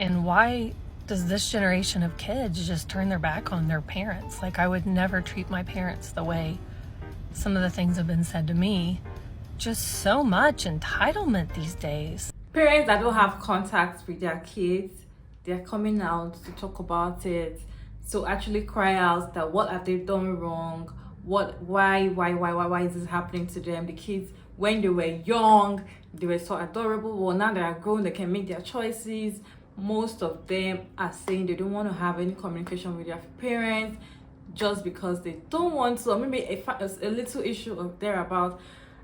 And why does this generation of kids just turn their back on their parents? Like, I would never treat my parents the way some of the things have been said to me. Just so much entitlement these days. Parents that don't have contact with their kids, they're coming out to talk about it, to actually cry out that what have they done wrong, why is this happening to them? The kids, when they were young, they were so adorable. Well, now they are grown, they can make their choices. Most of them are saying they don't want to have any communication with their parents just because they don't want to, or maybe a little issue of thereabout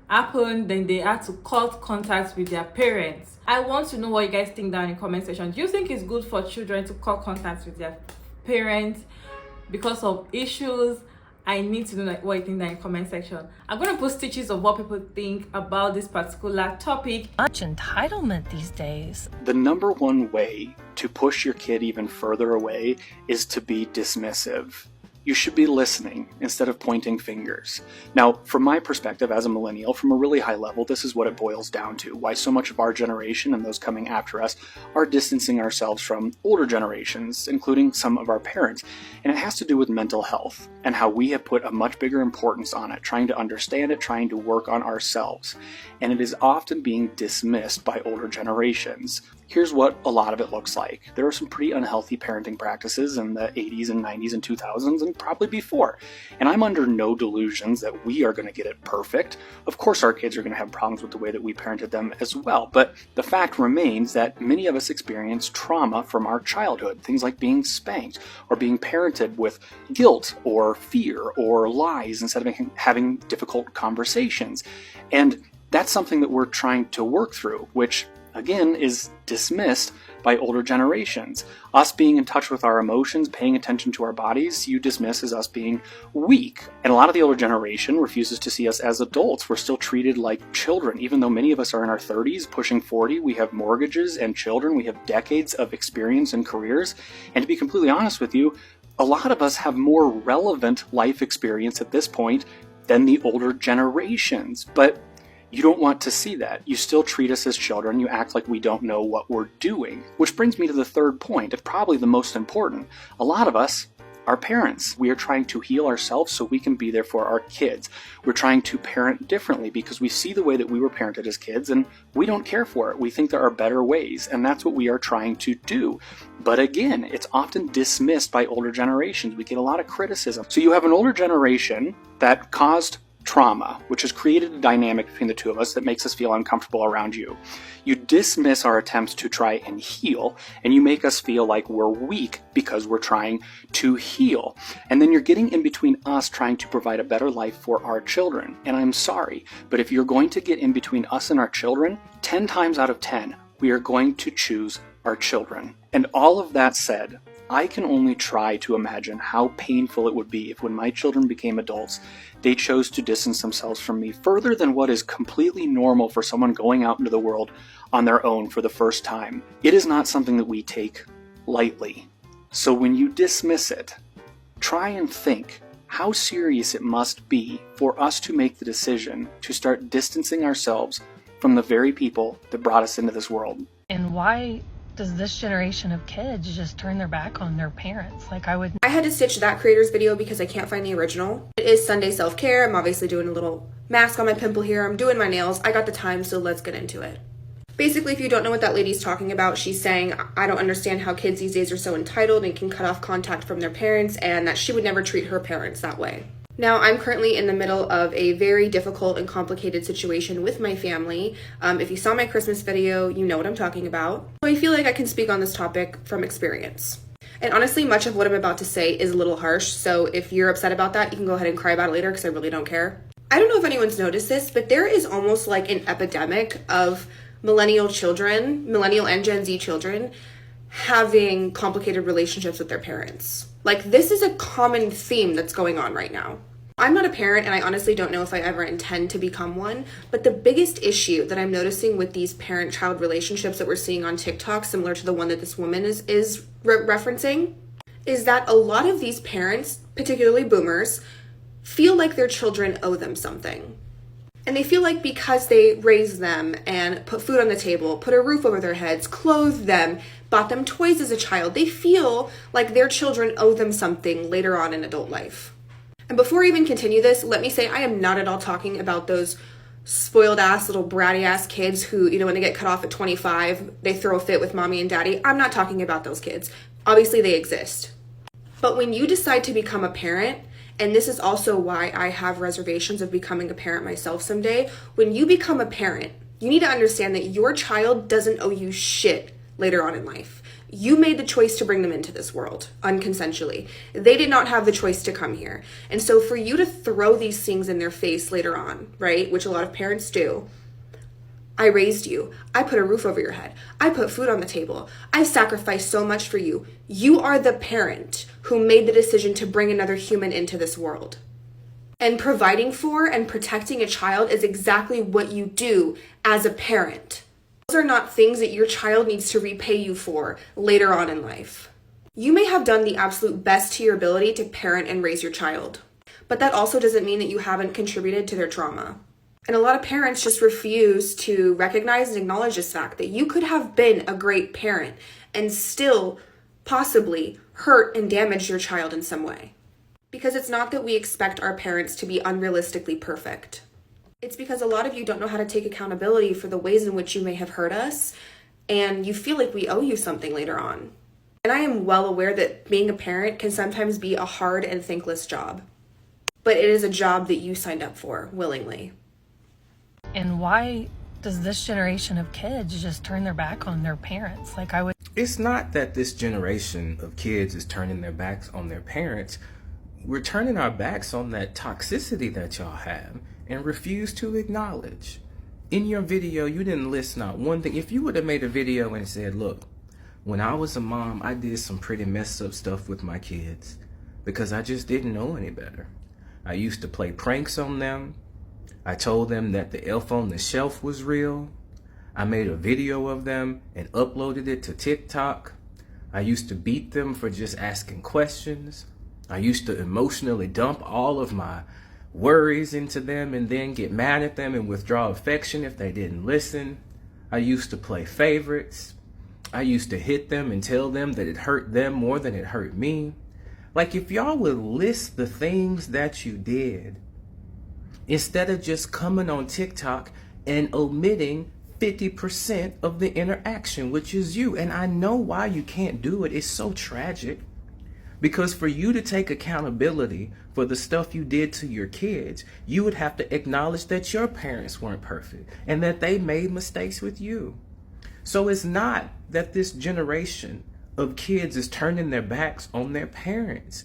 happened, then they had to cut contact with their parents. I want to know what you guys think down in the comment section. Do you think it's good for children to cut contact with their parents because of issues? I need to know what you think down in the comment section. I'm going to post stitches of what people think about this particular topic. Much entitlement these days. The number one way to push your kid even further away is to be dismissive. You should be listening instead of pointing fingers. Now, from my perspective as a millennial, from a really high level, this is what it boils down to. Why so much of our generation and those coming after us are distancing ourselves from older generations, including some of our parents. And it has to do with mental health and how we have put a much bigger importance on it, trying to understand it, trying to work on ourselves. And it is often being dismissed by older generations. Here's what a lot of it looks like. There are some pretty unhealthy parenting practices in the 80s and 90s and 2000s and probably before. And I'm under no delusions that we are going to get it perfect. Of course, our kids are going to have problems with the way that we parented them as well. But the fact remains that many of us experience trauma from our childhood. Things like being spanked or being parented with guilt or fear or lies instead of having difficult conversations. And that's something that we're trying to work through, which again is dismissed by older generations. Us being in touch with our emotions, paying attention to our bodies, you dismiss as us being weak. And a lot of the older generation refuses to see us as adults. We're still treated like children, even though many of us are in our 30s, pushing 40. We have mortgages and children. We have decades of experience and careers. And to be completely honest with you, a lot of us have more relevant life experience at this point than the older generations. But you don't want to see that. You still treat us as children. You act like we don't know what we're doing. Which brings me to the third point, and probably the most important. A lot of us are parents. We are trying to heal ourselves so we can be there for our kids. We're trying to parent differently because we see the way that we were parented as kids and we don't care for it. We think there are better ways, and that's what we are trying to do. But again, it's often dismissed by older generations. We get a lot of criticism. So you have an older generation that caused trauma, which has created a dynamic between the two of us that makes us feel uncomfortable around you. You dismiss our attempts to try and heal, and you make us feel like we're weak because we're trying to heal. And then you're getting in between us trying to provide a better life for our children. And I'm sorry, but if you're going to get in between us and our children, 10 times out of 10, we are going to choose our children. And all of that said, I can only try to imagine how painful it would be if when my children became adults, they chose to distance themselves from me further than what is completely normal for someone going out into the world on their own for the first time. It is not something that we take lightly. So when you dismiss it, try and think how serious it must be for us to make the decision to start distancing ourselves from the very people that brought us into this world. And why does this generation of kids just turn their back on their parents? Like, I had to stitch that creator's video because I can't find the original. It is Sunday self-care. I'm obviously doing a little mask on my pimple here. I'm doing my nails. I got the time, so let's get into it. Basically, if you don't know what that lady's talking about, she's saying, I don't understand how kids these days are so entitled and can cut off contact from their parents, and that she would never treat her parents that way. Now, I'm currently in the middle of a very difficult and complicated situation with my family. If you saw my Christmas video, you know what I'm talking about. So I feel like I can speak on this topic from experience. And honestly, much of what I'm about to say is a little harsh, so if you're upset about that, you can go ahead and cry about it later because I really don't care. I don't know if anyone's noticed this, but there is almost like an epidemic of millennial children, millennial and Gen Z children, having complicated relationships with their parents. Like, this is a common theme that's going on right now. I'm not a parent, and I honestly don't know if I ever intend to become one, but the biggest issue that I'm noticing with these parent-child relationships that we're seeing on TikTok, similar to the one that this woman is referencing, is that a lot of these parents, particularly boomers, feel like their children owe them something. And they feel like because they raised them and put food on the table, put a roof over their heads, clothed them, bought them toys as a child. They feel like their children owe them something later on in adult life. And before I even continue this, let me say I am not at all talking about those spoiled ass little bratty ass kids who, when they get cut off at 25, they throw a fit with mommy and daddy. I'm not talking about those kids. Obviously they exist. But when you decide to become a parent, and this is also why I have reservations of becoming a parent myself someday, when you become a parent, you need to understand that your child doesn't owe you shit later on in life. You made the choice to bring them into this world unconsensually. They did not have the choice to come here. And so for you to throw these things in their face later on, right, which a lot of parents do, I raised you. I put a roof over your head. I put food on the table. I sacrificed so much for you. You are the parent who made the decision to bring another human into this world. And providing for and protecting a child is exactly what you do as a parent. Those are not things that your child needs to repay you for later on in life. You may have done the absolute best to your ability to parent and raise your child, but that also doesn't mean that you haven't contributed to their trauma. And a lot of parents just refuse to recognize and acknowledge this fact that you could have been a great parent and still possibly hurt and damage your child in some way. Because it's not that we expect our parents to be unrealistically perfect. It's because a lot of you don't know how to take accountability for the ways in which you may have hurt us, and you feel like we owe you something later on. And I am well aware that being a parent can sometimes be a hard and thankless job. But it is a job that you signed up for willingly. And why does this generation of kids just turn their back on their parents? It's not that this generation of kids is turning their backs on their parents. We're turning our backs on that toxicity that y'all have and refuse to acknowledge. In your video, you didn't list not one thing. If you would have made a video and said, look, when I was a mom, I did some pretty messed up stuff with my kids because I just didn't know any better. I used to play pranks on them. I told them that the elf on the shelf was real. I made a video of them and uploaded it to TikTok. I used to beat them for just asking questions. I used to emotionally dump all of my worries into them and then get mad at them and withdraw affection if they didn't listen. I used to play favorites. I used to hit them and tell them that it hurt them more than it hurt me. Like, if y'all would list the things that you did, instead of just coming on TikTok and omitting 50% of the interaction, which is you. And I know why you can't do it. It's so tragic. Because for you to take accountability for the stuff you did to your kids, you would have to acknowledge that your parents weren't perfect and that they made mistakes with you. So it's not that this generation of kids is turning their backs on their parents.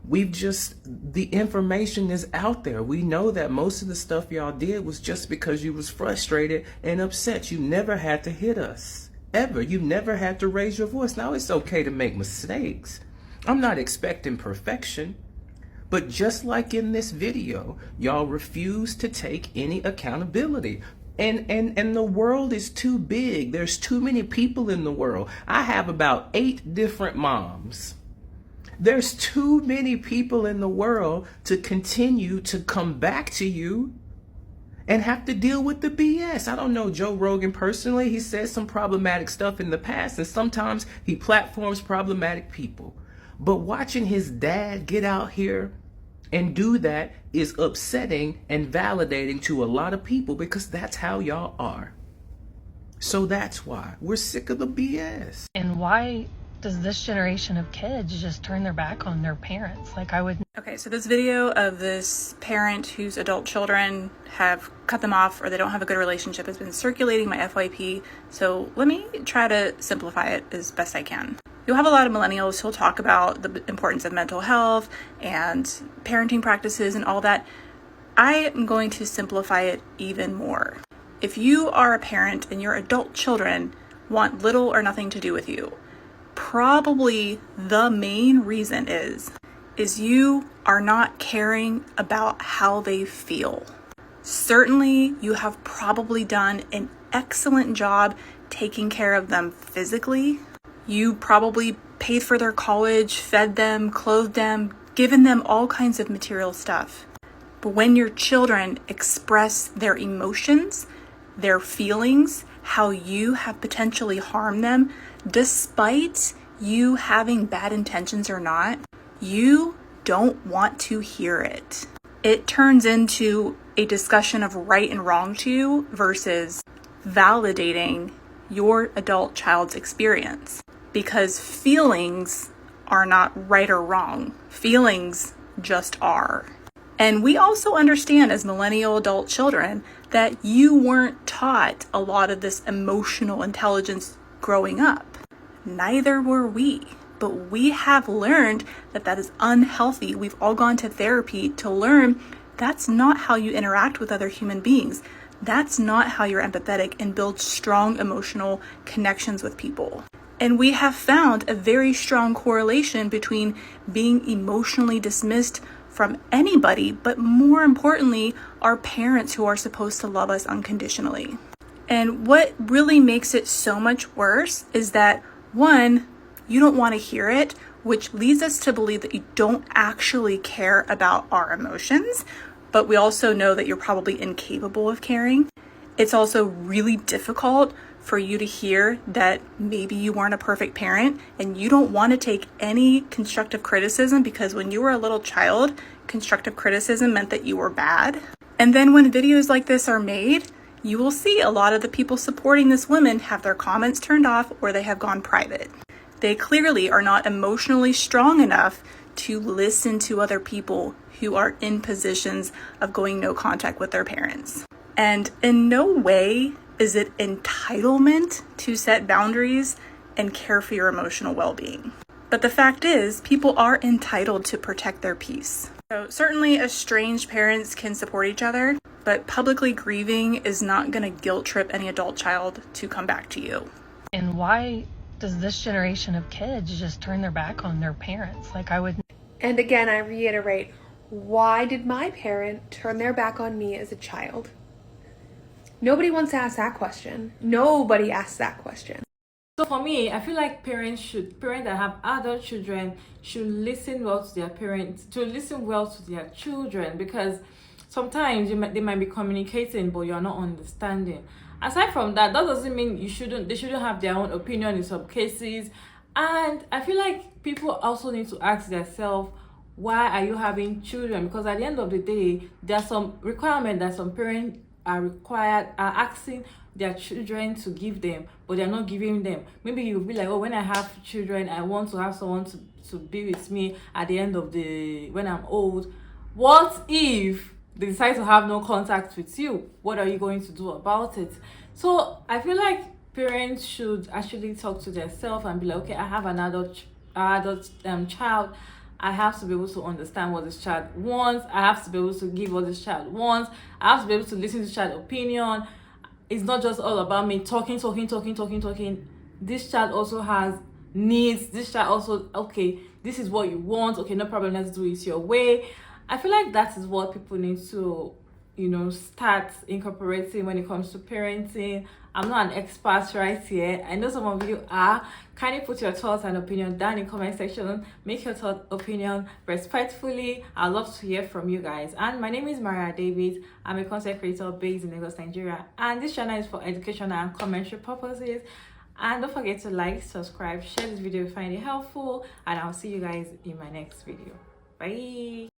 The information is out there. We know that most of the stuff y'all did was just because you was frustrated and upset. You never had to hit us, ever. You never had to raise your voice. Now, it's okay to make mistakes. I'm not expecting perfection. But just like in this video, y'all refuse to take any accountability. And the world is too big. There's too many people in the world. I have about 8 different moms. There's too many people in the world to continue to come back to you and have to deal with the BS. I don't know Joe Rogan personally. He says some problematic stuff in the past, and sometimes he platforms problematic people. But watching his dad get out here and do that is upsetting and validating to a lot of people because that's how y'all are. So that's why we're sick of the BS. And why does this generation of kids just turn their back on their parents? Okay, so this video of this parent whose adult children have cut them off or they don't have a good relationship has been circulating my FYP. So let me try to simplify it as best I can. You'll have a lot of millennials who'll talk about the importance of mental health and parenting practices and all that. I am going to simplify it even more. If you are a parent and your adult children want little or nothing to do with you, probably the main reason is you are not caring about how they feel. Certainly, you have probably done an excellent job taking care of them physically. You probably paid for their college, fed them, clothed them, given them all kinds of material stuff. But when your children express their emotions, their feelings, how you have potentially harmed them, Despite you having bad intentions or not, you don't want to hear it. It turns into a discussion of right and wrong to you versus validating your adult child's experience. Because feelings are not right or wrong. Feelings just are. And we also understand as millennial adult children that you weren't taught a lot of this emotional intelligence growing up. Neither were we. But we have learned that that is unhealthy. We've all gone to therapy to learn that's not how you interact with other human beings. That's not how you're empathetic and build strong emotional connections with people. And we have found a very strong correlation between being emotionally dismissed from anybody, but more importantly, our parents who are supposed to love us unconditionally. And what really makes it so much worse is that, one, you don't want to hear it, which leads us to believe that you don't actually care about our emotions, but we also know that you're probably incapable of caring. It's also really difficult for you to hear that maybe you weren't a perfect parent and you don't want to take any constructive criticism because when you were a little child, constructive criticism meant that you were bad. And then when videos like this are made, you will see a lot of the people supporting this woman have their comments turned off or they have gone private. They clearly are not emotionally strong enough to listen to other people who are in positions of going no contact with their parents. And in no way is it entitlement to set boundaries and care for your emotional well-being. But the fact is, people are entitled to protect their peace. So certainly estranged parents can support each other, but publicly grieving is not going to guilt trip any adult child to come back to you. And why does this generation of kids just turn their back on their parents? Like, I would. And again, I reiterate, why did my parent turn their back on me as a child? Nobody wants to ask that question. Nobody asks that question. So for me, I feel like parents that have adult children should listen well to their parents, to listen well to their children, because sometimes they might be communicating, but you're not understanding. Aside from that, that doesn't mean they shouldn't have their own opinion in some cases. And I feel like people also need to ask themselves, why are you having children? Because at the end of the day, there's some requirement that some parents are asking their children to give them, but they're not giving them. Maybe you'll be like, oh, when I have children, I want to have someone to be with me at the end of when I'm old. What if they decide to have no contact with you? What are you going to do about it? So I feel like parents should actually talk to themselves and be like, okay, I have an adult child. I have to be able to understand what this child wants. I have to be able to give what this child wants. I have to be able to listen to the child's opinion. It's not just all about me talking. This child also has needs. This child also, okay, this is what you want. Okay, no problem, let's do it your way. I feel like that is what people need to, start incorporating when it comes to parenting. I'm not an expert right here. I know some of you are. Kindly put your thoughts and opinion down in the comment section. Make your opinion respectfully. I'd love to hear from you guys. And my name is Maria David. I'm a content creator based in Lagos, Nigeria. And this channel is for educational and commentary purposes. And don't forget to like, subscribe, share this video if you find it helpful. And I'll see you guys in my next video. Bye.